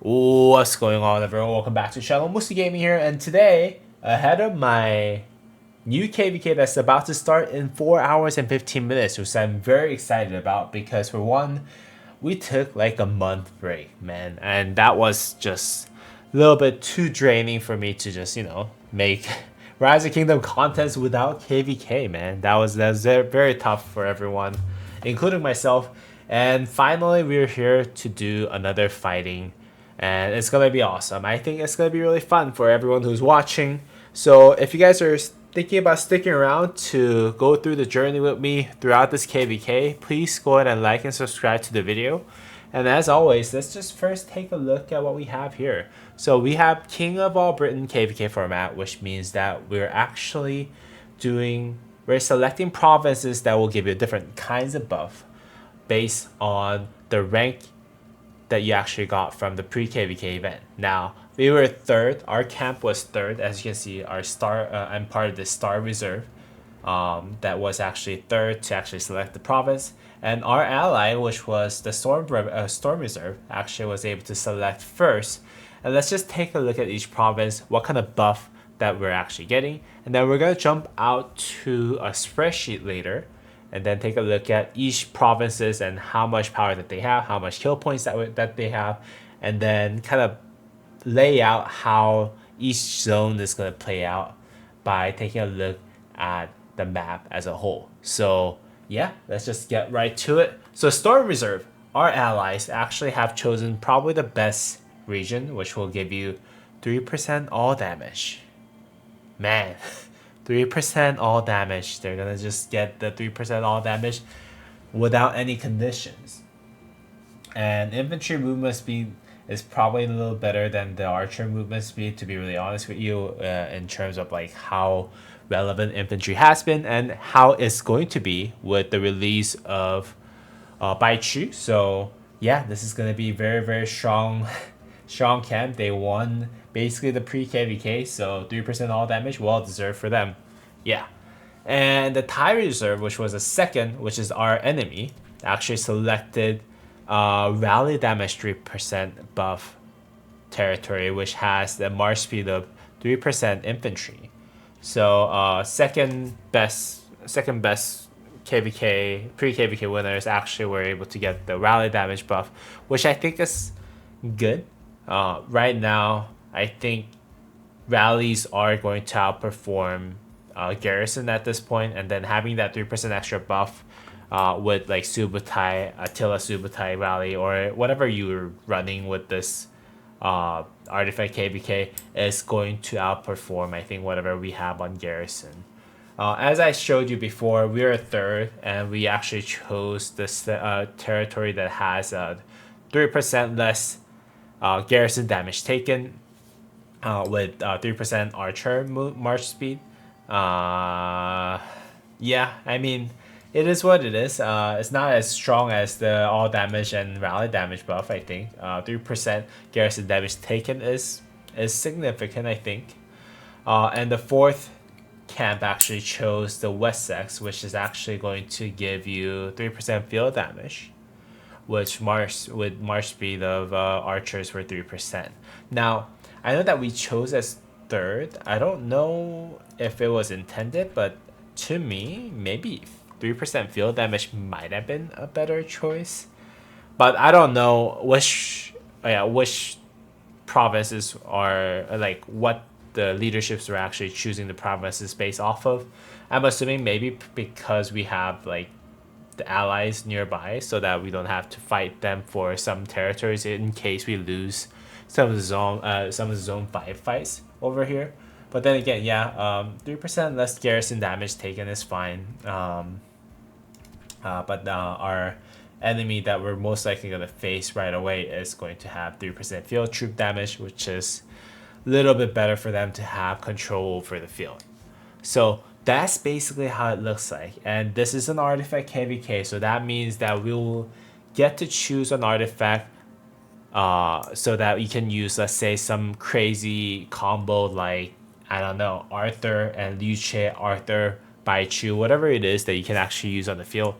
What's going on, everyone? Welcome back to the channel. Musti Gaming here, and today, ahead of my new KVK that's about to start in 4 hours and 15 minutes, which I'm very excited about because, for one, we took like a month break, man, and that was just a little bit too draining for me to just, make Rise of Kingdom contents without KVK, man. That was very tough for everyone, including myself. And finally, we're here to do another fighting, and it's gonna be awesome. I think it's gonna be really fun for everyone who's watching. So if you guys are thinking about sticking around to go through the journey with me throughout this KVK, please go ahead and like and subscribe to the video. And as always, let's just first take a look at what we have here. So we have King of All Britain KVK format, which means that we're selecting provinces that will give you different kinds of buff based on the rank that you actually got from the pre-KVK event. Now, we were third. Our camp was third. As you can see, our star, I'm part of the star reserve. That was actually third to actually select the province. And our ally, which was the storm reserve, actually was able to select first. And let's just take a look at each province, what kind of buff that we're actually getting. And then we're going to jump out to a spreadsheet later and then take a look at each provinces and how much power that they have, how much kill points that they have, and then kind of lay out how each zone is going to play out by taking a look at the map as a whole. So yeah, let's just get right to it. So Storm Reserve, our allies actually have chosen probably the best region, which will give you 3% all damage. Man, 3% all damage. They're gonna just get the 3% all damage without any conditions. And infantry movement speed is probably a little better than the archer movement speed, to be really honest with you, in terms of like how relevant infantry has been and how it's going to be with the release of Baichu. So yeah, this is gonna be very strong, strong camp. They won basically the pre-KVK, so 3% all damage, well deserved for them. Yeah. And the Thai Reserve, which was a second, which is our enemy, actually selected rally damage 3% buff territory, which has the march speed of 3% infantry. So second best KVK pre-KVK winners actually were able to get the rally damage buff, which I think is good. Right now, I think rallies are going to outperform Garrison at this point, and then having that 3% extra buff with like Subutai, Attila Subutai rally, or whatever you're running with this artifact KVK is going to outperform, I think, whatever we have on Garrison. As I showed you before, we are third, and we actually chose this territory that has 3% less garrison damage taken with 3% archer march speed. Yeah, I mean, it is what it is. It's not as strong as the all damage and rally damage buff, I think. 3% garrison damage taken is significant, I think. And the fourth camp actually chose the Wessex, which is actually going to give you 3% field damage, which march speed of archers for 3%. Now, I know that we chose as third. I don't know if it was intended, but to me, maybe 3% field damage might have been a better choice. But I don't know which provinces are like what the leaderships are actually choosing the provinces based off of. I'm assuming maybe because we have like the allies nearby, so that we don't have to fight them for some territories in case we lose some of the zone 5 fights over here. But then again, yeah, 3% less garrison damage taken is fine. But our enemy that we're most likely going to face right away is going to have 3% field troop damage, which is a little bit better for them to have control over the field. So that's basically how it looks like. And this is an artifact KVK, so that means that we'll get to choose an artifact so that you can use, let's say, some crazy combo like, I don't know, Arthur and Liu Che, Arthur, Baichu, whatever it is that you can actually use on the field.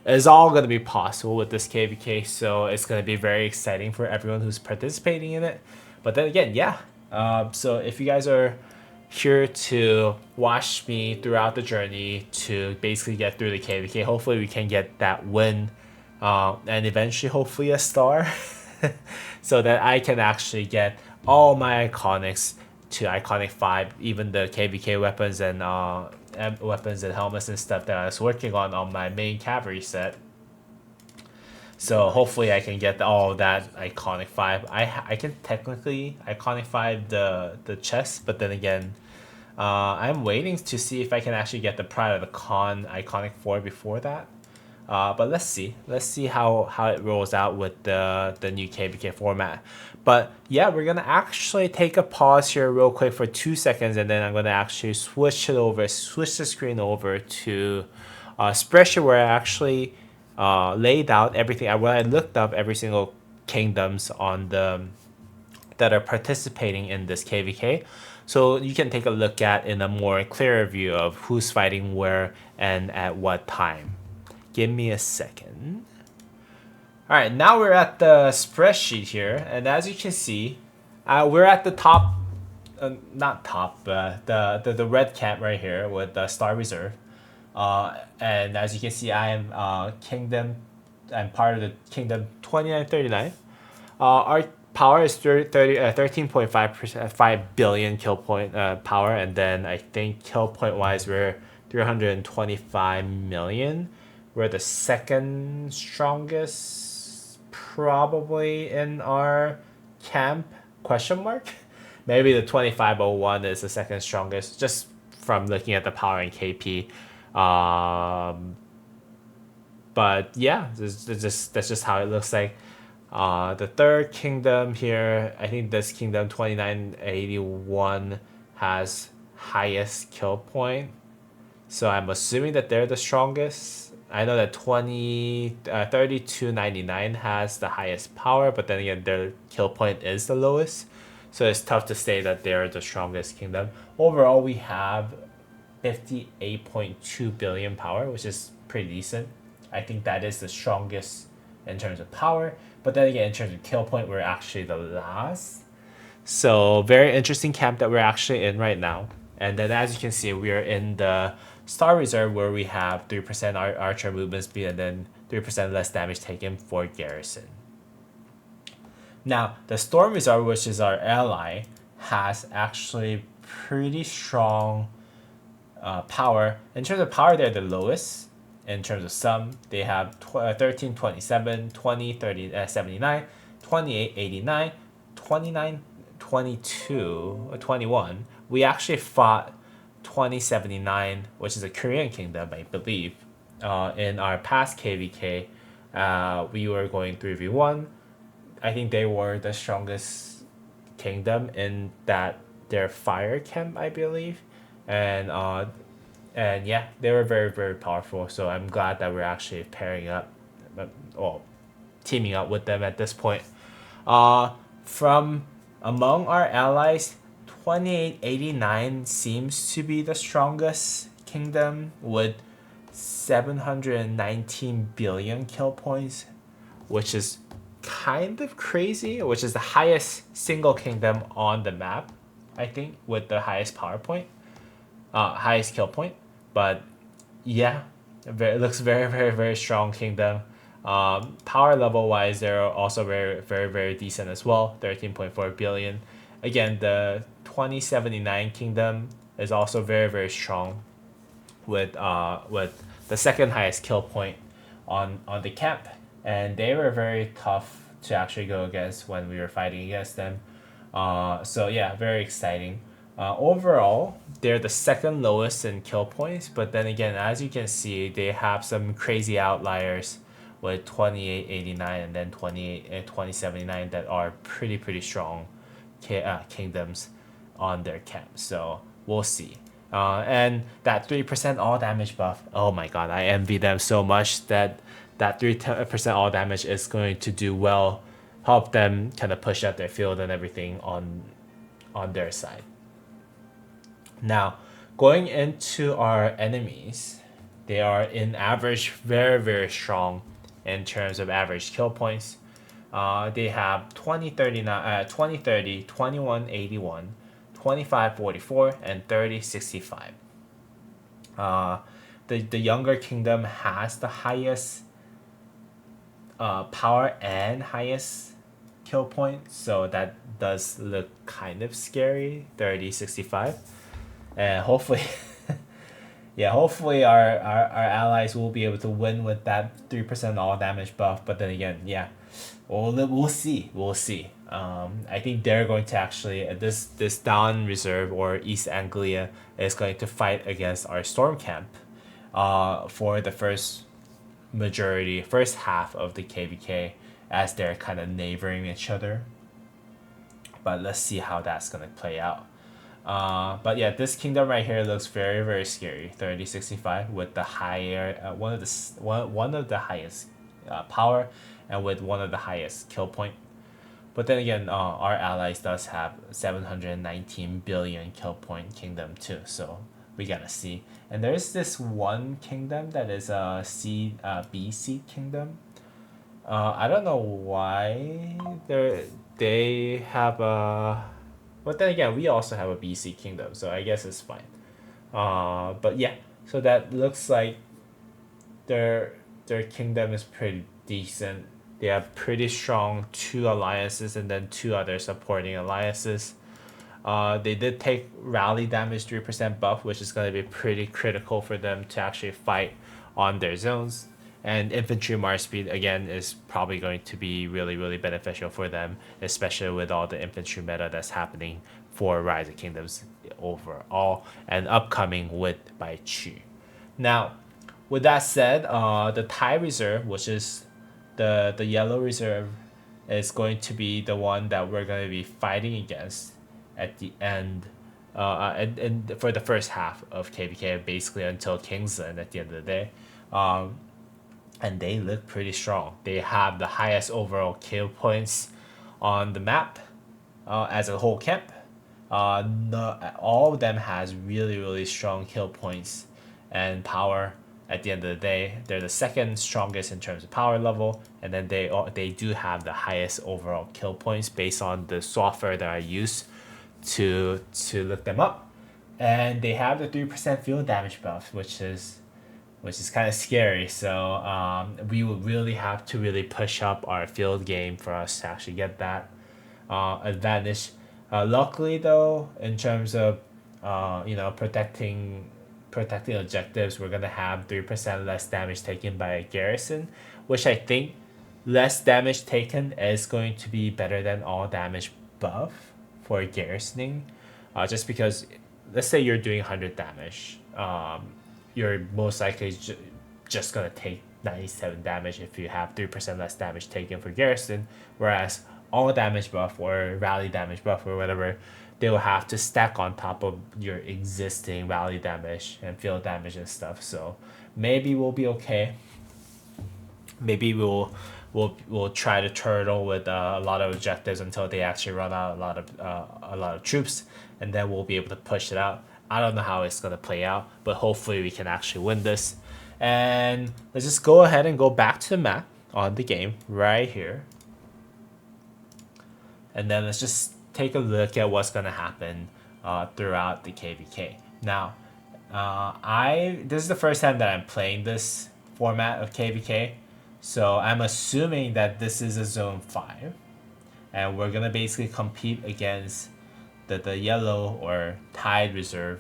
It's all going to be possible with this KVK, so it's going to be very exciting for everyone who's participating in it. But then again, yeah. So if you guys are here to watch me throughout the journey to basically get through the KVK, hopefully we can get that win, and eventually hopefully a star, so that I can actually get all my iconics to iconic 5, even the KVK weapons and weapons and helmets and stuff that I was working on my main cavalry set. So hopefully I can get all of that iconic 5. I can technically iconic 5 the chest, but then again, I'm waiting to see if I can actually get the Pride of the Con iconic 4 before that. But let's see. Let's see how it rolls out with the new KVK format. But yeah, we're going to actually take a pause here real quick for 2 seconds, and then I'm going to actually switch the screen over to Spreadsheet, where I actually laid out everything. Where I looked up every single kingdoms on that are participating in this KVK. So you can take a look at in a more clearer view of who's fighting where and at what time. Give me a second. All right, now we're at the spreadsheet here, and as you can see, we're at the top, not top, the red cap right here with the Star Reserve. And as you can see, I am Kingdom. I'm part of the Kingdom 2939. Our power is 13.5%, 5 billion kill point power, and then I think kill point wise we're 325 million. We're the second strongest probably in our camp, question mark. Maybe the 2501 is the second strongest, just from looking at the power and KP. But yeah, that's just how it looks like. The third kingdom here, I think this kingdom 2981 has highest kill point, so I'm assuming that they're the strongest. I know that 3299 has the highest power, but then again their kill point is the lowest, so it's tough to say that they're the strongest kingdom. Overall, we have 58.2 billion power, which is pretty decent. I think that is the strongest in terms of power, but then again in terms of kill point we're actually the last. So very interesting camp that we're actually in right now. And then as you can see, we are in the Star Reserve, where we have 3% archer movement speed and then 3% less damage taken for garrison. Now the Storm Reserve, which is our ally, has actually pretty strong power. In terms of power, they're the lowest. In terms of sum, they have 1327, 20, 30, 79, 28, 89, 29, 22, 21. We actually fought 2079, which is a Korean kingdom, I believe. In our past KVK, we were going 3v1. I think they were the strongest kingdom in that their fire camp, I believe. And yeah, they were very, very powerful. So I'm glad that we're actually pairing up, well, teaming up with them at this point. From among our allies, 2889 seems to be the strongest kingdom with 719 billion kill points, which is kind of crazy, which is the highest single kingdom on the map, I think, with the highest power point, highest kill point. But yeah, it looks very, very, very strong kingdom. Power level wise, they're also very, very, very decent as well, 13.4 billion. Again, the 2079 kingdom is also very, very strong with the second highest kill point on the camp, and they were very tough to actually go against when we were fighting against them. So yeah, very exciting. Overall, they're the second lowest in kill points, but then again, as you can see, they have some crazy outliers with 2889 and then 2079 that are pretty strong kingdoms on their camp. So we'll see. And that 3% all damage buff, oh my god, I envy them so much. That 3% all damage is going to do well, help them kind of push out their field and everything on their side. Now, going into our enemies, They are in average very, very strong in terms of average kill points. They have 2030, 2181, 2544, and 3065. The younger kingdom has the highest power and highest kill point, so that does look kind of scary. 3065, and hopefully yeah, hopefully our allies will be able to win with that 3% all damage buff. But then again, yeah, we'll see. We'll see. I think they're going to actually this down reserve or East Anglia is going to fight against our storm camp, for the first half of the KVK, as they're kind of neighboring each other. But let's see how that's gonna play out. But yeah, this kingdom right here looks very, very scary. 3065 with the higher one of the highest power, and with one of the highest kill point. But then again, our allies does have 719 billion kill point kingdom too. So we gotta see. And there's this one kingdom that is a B seed kingdom. I don't know why they have a, but then again, we also have a BC kingdom, so I guess it's fine. But yeah, so that looks like their kingdom is pretty decent. They have pretty strong 2 alliances and then 2 other supporting alliances. They did take rally damage 3% buff, which is going to be pretty critical for them to actually fight on their zones. And infantry march speed again is probably going to be really, really beneficial for them, especially with all the infantry meta that's happening for Rise of Kingdoms overall and upcoming with Bai Qu. Now, with that said, the Thai reserve, which is the yellow reserve, is going to be the one that we're going to be fighting against at the end, and for the first half of KVK, basically until Kingsland at the end of the day. And they look pretty strong. They have the highest overall kill points on the map, as a whole camp. All of them has really, really strong kill points and power. At the end of the day, they're the second strongest in terms of power level, and then they do have the highest overall kill points based on the software that I use to look them up. And they have the 3% field damage buff, which is kind of scary. So we will really have to really push up our field game for us to actually get that advantage. Luckily, though, in terms of protecting objectives, we're gonna have 3% less damage taken by a garrison, which I think less damage taken is going to be better than all damage buff for garrisoning. Just because, let's say you're doing 100 damage, you're most likely just gonna take 97 damage if you have 3% less damage taken for garrison, whereas all damage buff or rally damage buff or whatever, they will have to stack on top of your existing rally damage and field damage and stuff. So maybe we'll be okay. Maybe we'll try to turtle with a lot of objectives until they actually run out a lot of troops, and then we'll be able to push it out. I don't know how it's gonna play out, but hopefully we can actually win this. And let's just go ahead and go back to the map on the game right here. And then let's just take a look at what's gonna happen throughout the KVK. Now, this is the first time that I'm playing this format of KVK, so I'm assuming that this is a zone 5, and we're gonna basically compete against the yellow or Tide reserve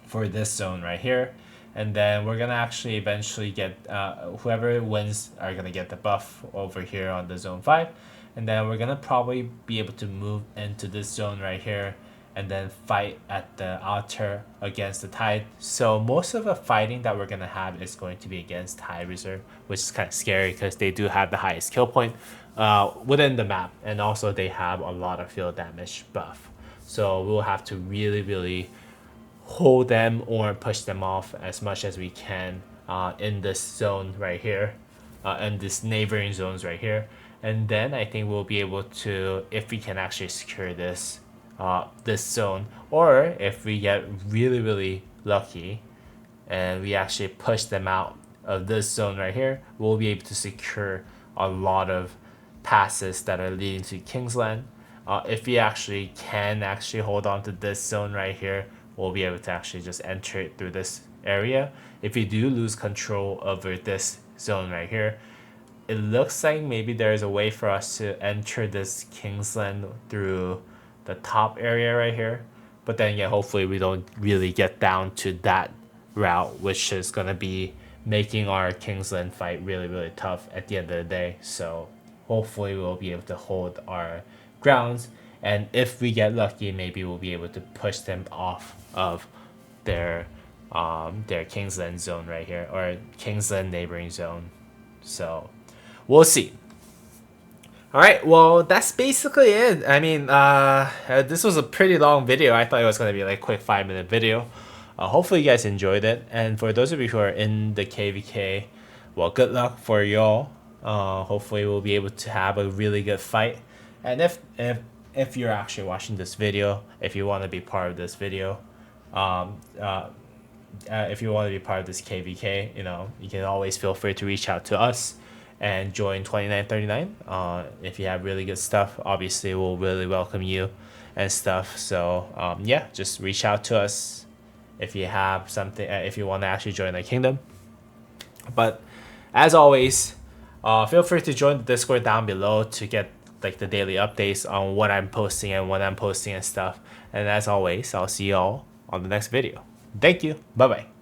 for this zone right here. And then we're gonna actually eventually get whoever wins are gonna get the buff over here on the zone 5, and then we're gonna probably be able to move into this zone right here and then fight at the altar against the Tide. So most of the fighting that we're gonna have is going to be against Tide reserve, which is kind of scary because they do have the highest kill point within the map, and also they have a lot of field damage buff. So we'll have to really, really hold them or push them off as much as we can in this zone right here, and this neighboring zones right here. And then I think we'll be able to, if we can actually secure this zone, or if we get really, really lucky, and we actually push them out of this zone right here, we'll be able to secure a lot of passes that are leading to Kingsland. If we actually can actually hold on to this zone right here, we'll be able to actually just enter it through this area. If we do lose control over this zone right here, it looks like maybe there's a way for us to enter this Kingsland through the top area right here. But then, yeah, hopefully we don't really get down to that route, which is going to be making our Kingsland fight really, really tough at the end of the day. So hopefully we'll be able to hold our grounds. And if we get lucky, maybe we'll be able to push them off of their Kingsland zone right here, or Kingsland neighboring zone. So we'll see. All right, well, that's basically it. I mean, this was a pretty long video. I thought it was going to be like a quick 5-minute video. Hopefully you guys enjoyed it. And for those of you who are in the KVK, well, good luck for y'all. Hopefully we'll be able to have a really good fight. And if you're actually watching this video, if you want to be part of this video, if you want to be part of this KVK, you can always feel free to reach out to us and join 2939. If you have really good stuff, obviously we'll really welcome you and stuff. So yeah, just reach out to us if you have something, if you want to actually join the kingdom. But as always, feel free to join the Discord down below to get like the daily updates on what I'm posting and when I'm posting and stuff. And as always, I'll see y'all on the next video. Thank you. Bye bye.